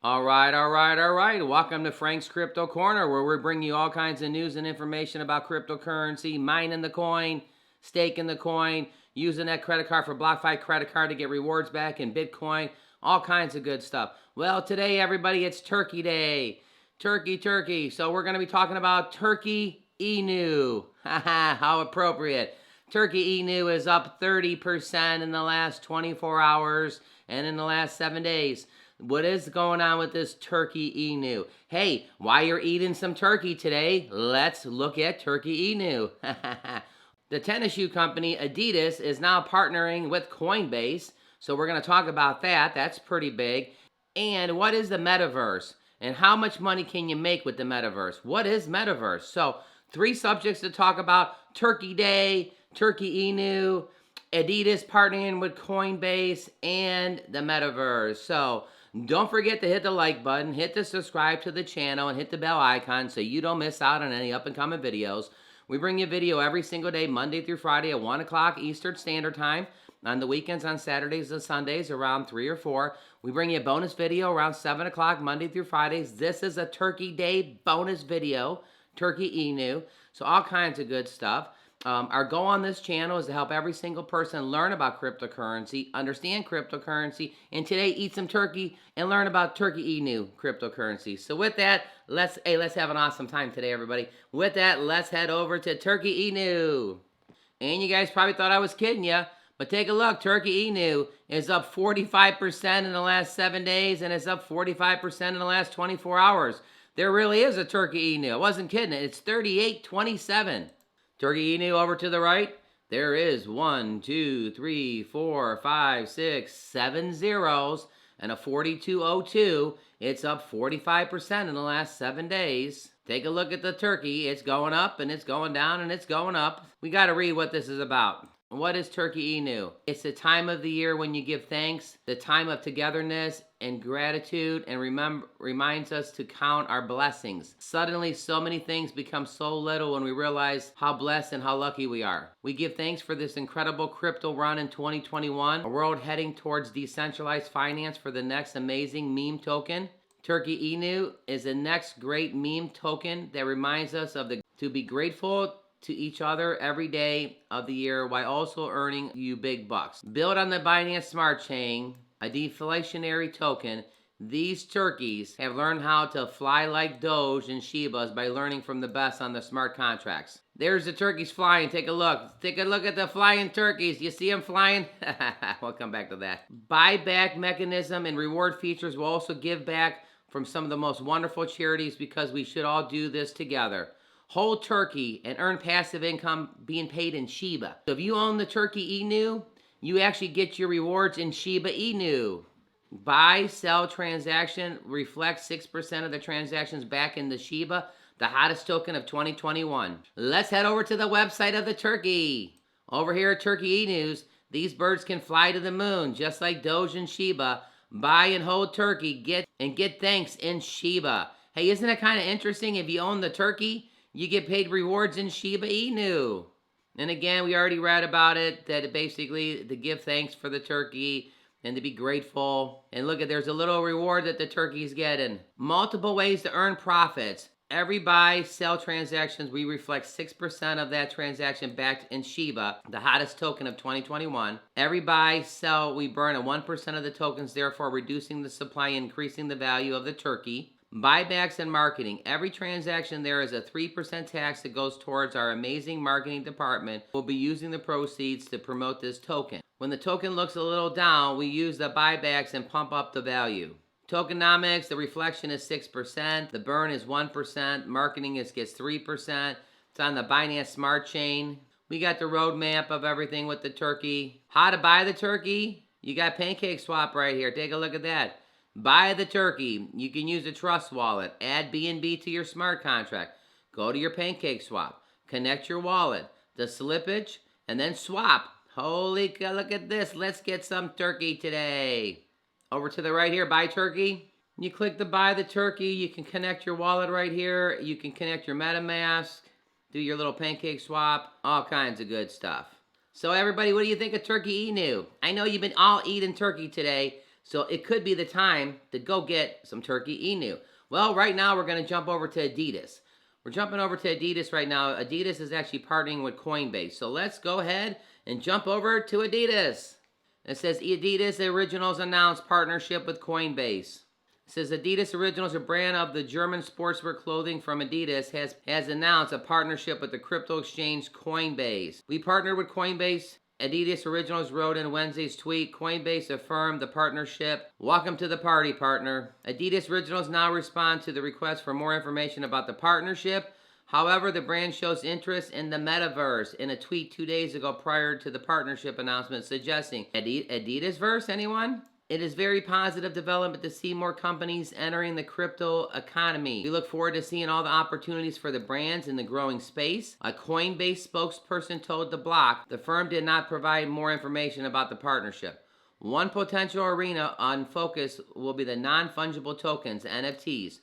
All right. Welcome to Frank's Crypto Corner, where we bring you all kinds of news and information about cryptocurrency, mining the coin, staking the coin, using that credit card for BlockFi credit card to get rewards back in Bitcoin, all kinds of good stuff. Well, today, everybody, it's Turkey Day. Turkey. So we're going to be talking about Turkey Inu. Haha, how appropriate. Turkey Inu is up 30% in the last 24 hours and in the last 7 days. What is going on with this Turkey Inu? Hey, while you're eating some turkey today, let's look at Turkey Inu. The tennis shoe company Adidas is now partnering with Coinbase, so we're going to talk about that. That's pretty big. And what is the metaverse? And how much money can you make with the metaverse? What is metaverse? So, 3 subjects to talk about: Turkey Day, Turkey Inu, Adidas partnering with Coinbase, and the metaverse. So, don't forget to hit the like button, hit the subscribe to the channel, and hit the bell icon so you don't miss out on any up and coming videos. We bring you a video every single day, Monday through Friday at 1 o'clock Eastern Standard Time. On the weekends, on Saturdays and Sundays, around 3 or 4. We bring you a bonus video around 7 o'clock Monday through Fridays. This is a Turkey Day bonus video, Turkey Inu. So all kinds of good stuff. Our goal on this channel is to help every single person learn about cryptocurrency, understand cryptocurrency, and today eat some turkey and learn about Turkey Inu cryptocurrency. So with that, let's have an awesome time today, everybody. With that, let's head over to Turkey Inu. And you guys probably thought I was kidding you, but take a look. Turkey Inu is up 45% in the last 7 days, and it's up 45% in the last 24 hours. There really is a Turkey Inu. I wasn't kidding. It's 38.27. Turkey Inu over to the right, there is 1, 2, 3, 4, 5, 6, 7 zeros and a 42.02. It's up 45% in the last 7 days. Take a look at the turkey. It's going up and it's going down and it's going up. We got to read what this is about. What is Turkey Inu? It's the time of the year when you give thanks, the time of togetherness and gratitude, and reminds us to count our blessings. Suddenly, so many things become so little when we realize how blessed and how lucky we are. We give thanks for this incredible crypto run in 2021, a world heading towards decentralized finance for the next amazing meme token. Turkey Inu is the next great meme token that reminds us to be grateful to each other every day of the year while also earning you big bucks. Built on the Binance Smart Chain, a deflationary token, these turkeys have learned how to fly like Doge and Shibas by learning from the best on the smart contracts. There's the turkeys flying. Take a look. Take a look at the flying turkeys. You see them flying? We'll come back to that. Buyback mechanism and reward features will also give back from some of the most wonderful charities because we should all do this together. Hold turkey and earn passive income being paid in Shiba. So if you own the Turkey Inu, you actually get your rewards in Shiba Inu. Buy, sell transaction reflects 6% of the transactions back in the Shiba, the hottest token of 2021. Let's head over to the website of the turkey. Over here at Turkey Inus, these birds can fly to the moon, just like Doge and Shiba. Buy and hold turkey, get thanks in Shiba. Hey, isn't it kind of interesting? If you own the turkey, you get paid rewards in Shiba Inu. And again, we already read about it, that it basically to give thanks for the turkey and to be grateful. And look, there's a little reward that the turkey's getting. Multiple ways to earn profits. Every buy, sell transactions, we reflect 6% of that transaction back in Shiba, the hottest token of 2021. Every buy, sell, we burn a 1% of the tokens, therefore reducing the supply, increasing the value of the turkey. Buybacks and marketing. Every transaction there is a 3% tax that goes towards our amazing marketing department. We'll be using the proceeds to promote this token. When the token looks a little down, we use the buybacks and pump up the value. Tokenomics, the reflection is 6%. The burn is 1%. Marketing gets 3%. It's on the Binance Smart Chain. We got the roadmap of everything with the turkey. How to buy the turkey? You got Pancake Swap right here. Take a look at that. Buy the turkey. You can use a Trust wallet. Add BNB to your smart contract. Go to your Pancake Swap. Connect your wallet. The slippage. And then swap. Holy cow, look at this. Let's get some turkey today. Over to the right here. Buy turkey. You click the buy the turkey. You can connect your wallet right here. You can connect your MetaMask. Do your little Pancake Swap. All kinds of good stuff. So everybody, what do you think of Turkey Inu? I know you've been all eating turkey today. So it could be the time to go get some Turkey Inu. Well, right now we're going to jump over to Adidas. We're jumping over to Adidas right now. Adidas is actually partnering with Coinbase. So let's go ahead and jump over to Adidas. It says Adidas Originals announced partnership with Coinbase. It says Adidas Originals, a brand of the German sportswear clothing from Adidas, has announced a partnership with the crypto exchange Coinbase. We partnered with Coinbase. Adidas Originals wrote in Wednesday's tweet, Coinbase affirmed the partnership. Welcome to the party, partner. Adidas Originals now respond to the request for more information about the partnership. However, the brand shows interest in the metaverse in a tweet 2 days ago prior to the partnership announcement, suggesting Adidas-verse, anyone? It is very positive development to see more companies entering the crypto economy. We look forward to seeing all the opportunities for the brands in the growing space. A Coinbase spokesperson told The Block the firm did not provide more information about the partnership. One potential arena on focus will be the non-fungible tokens, NFTs.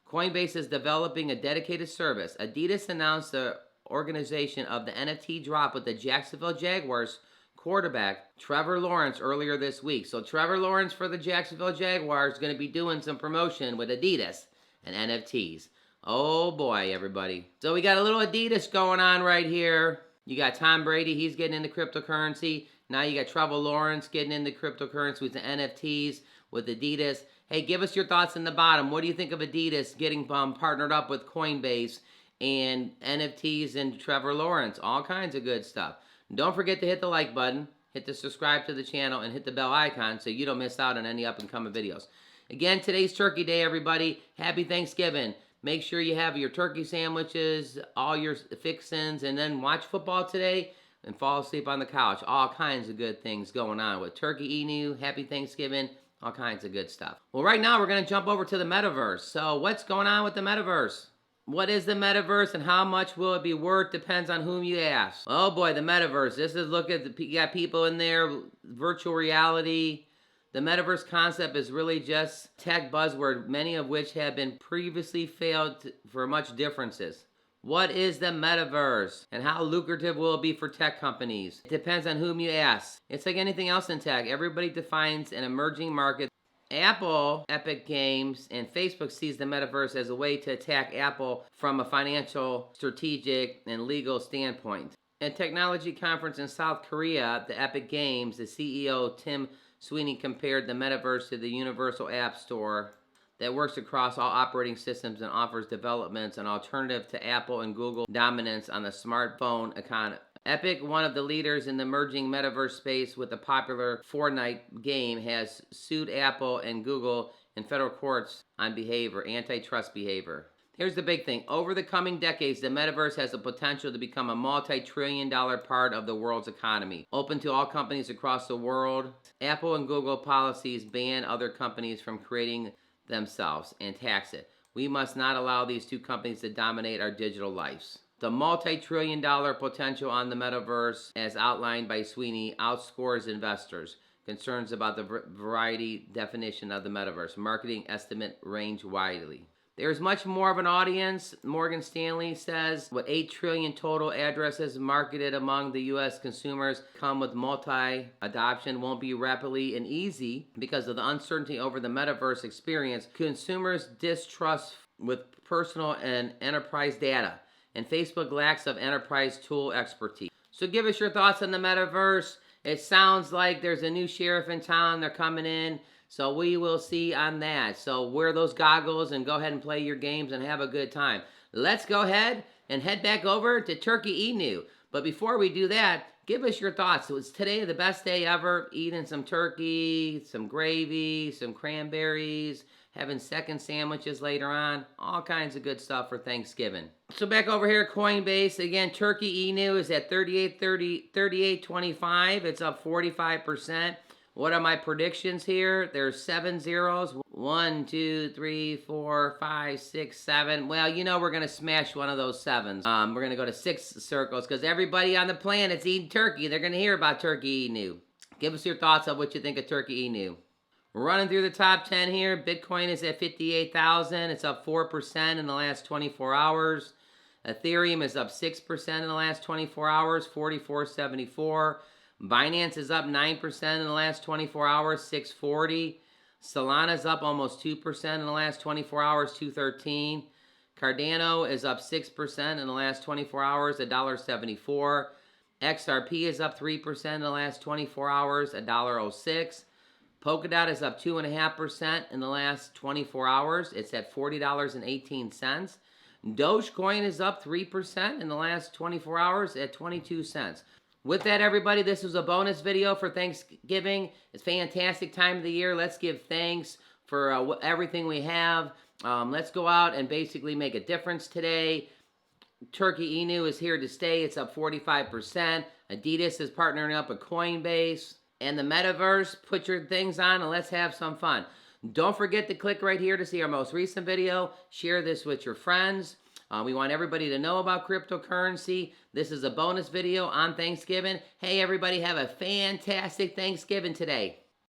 Coinbase is developing a dedicated service. Adidas announced the organization of the NFT drop with the Jacksonville Jaguars quarterback Trevor Lawrence earlier this week. So Trevor Lawrence for the Jacksonville Jaguars is going to be doing some promotion with Adidas and NFTs. Oh boy, everybody. So we got a little Adidas going on right here. You got Tom Brady, he's getting into cryptocurrency. Now you got Trevor Lawrence getting into cryptocurrency with the NFTs with Adidas. Hey, give us your thoughts in the bottom. What do you think of Adidas getting partnered up with Coinbase and NFTs and Trevor Lawrence? All kinds of good stuff. Don't forget to hit the like button, hit the subscribe to the channel, and hit the bell icon so you don't miss out on any up-and-coming videos. Again, today's Turkey Day, everybody. Happy Thanksgiving. Make sure you have your turkey sandwiches, all your fixins, and then watch football today and fall asleep on the couch. All kinds of good things going on with Turkey Inu. Happy Thanksgiving. All kinds of good stuff. Well, right now we're going to jump over to the metaverse. So what's going on with the metaverse? What is the metaverse and how much will it be worth? Depends on whom you ask. Oh boy, the metaverse. This is, look at, you got people in there, virtual reality. The metaverse concept is really just tech buzzword, many of which have been previously failed for much differences. What is the metaverse and how lucrative will it be for tech companies? It depends on whom you ask. It's like anything else in tech. Everybody defines an emerging market. Apple, Epic Games, and Facebook sees the metaverse as a way to attack Apple from a financial, strategic, and legal standpoint. At a technology conference in South Korea, the Epic Games, the CEO Tim Sweeney compared the metaverse to the universal app store that works across all operating systems and offers developments an alternative to Apple and Google dominance on the smartphone economy. Epic, one of the leaders in the emerging metaverse space with the popular Fortnite game, has sued Apple and Google in federal courts on antitrust behavior. Here's the big thing. Over the coming decades, the metaverse has the potential to become a multi-trillion-dollar part of the world's economy, open to all companies across the world. Apple and Google policies ban other companies from creating themselves and tax it. We must not allow these two companies to dominate our digital lives. The multi-trillion-dollar potential on the metaverse, as outlined by Sweeney, outscores investors' concerns about the variety definition of the metaverse. Marketing estimate range widely. There's much more of an audience. Morgan Stanley says what 8 trillion total addresses marketed among the U.S. consumers come with multi-adoption won't be rapidly and easy because of the uncertainty over the metaverse experience. Consumers distrust with personal and enterprise data, and Facebook lacks of enterprise tool expertise. So give us your thoughts on the metaverse. It sounds like there's a new sheriff in town. They're coming in. So we will see on that. So wear those goggles and go ahead and play your games and have a good time. Let's go ahead and head back over to Turkey Inu. But before we do that, give us your thoughts. Was today the best day ever? Eating some turkey, some gravy, some cranberries, having second sandwiches later on. All kinds of good stuff for Thanksgiving. So back over here at Coinbase. Again, Turkey Inu is at 38.25. It's up 45%. What are my predictions here? There's 7 zeros. 1, 2, 3, 4, 5, 6, 7. Well, you know we're going to smash one of those 7s. We're going to go to 6 circles because everybody on the planet's eating turkey. They're going to hear about Turkey Inu. Give us your thoughts on what you think of Turkey Inu. We're running through the top 10 here. Bitcoin is at 58,000. It's up 4% in the last 24 hours. Ethereum is up 6% in the last 24 hours, 44.74. Binance is up 9% in the last 24 hours, 640. Solana's up almost 2% in the last 24 hours, 213. Cardano is up 6% in the last 24 hours, $1.74. XRP is up 3% in the last 24 hours, $1.06. Polkadot is up 2.5% in the last 24 hours. It's at $40.18. Dogecoin is up 3% in the last 24 hours at 22 cents. With that, everybody, this was a bonus video for Thanksgiving. It's a fantastic time of the year. Let's give thanks for everything we have. Let's go out and basically make a difference today. Turkey Inu is here to stay. It's up 45%. Adidas is partnering up with Coinbase. And the metaverse, put your things on and let's have some fun. Don't forget to click right here to see our most recent video. Share this with your friends. We want everybody to know about cryptocurrency. This is a bonus video on Thanksgiving. Hey, everybody, have a fantastic Thanksgiving today.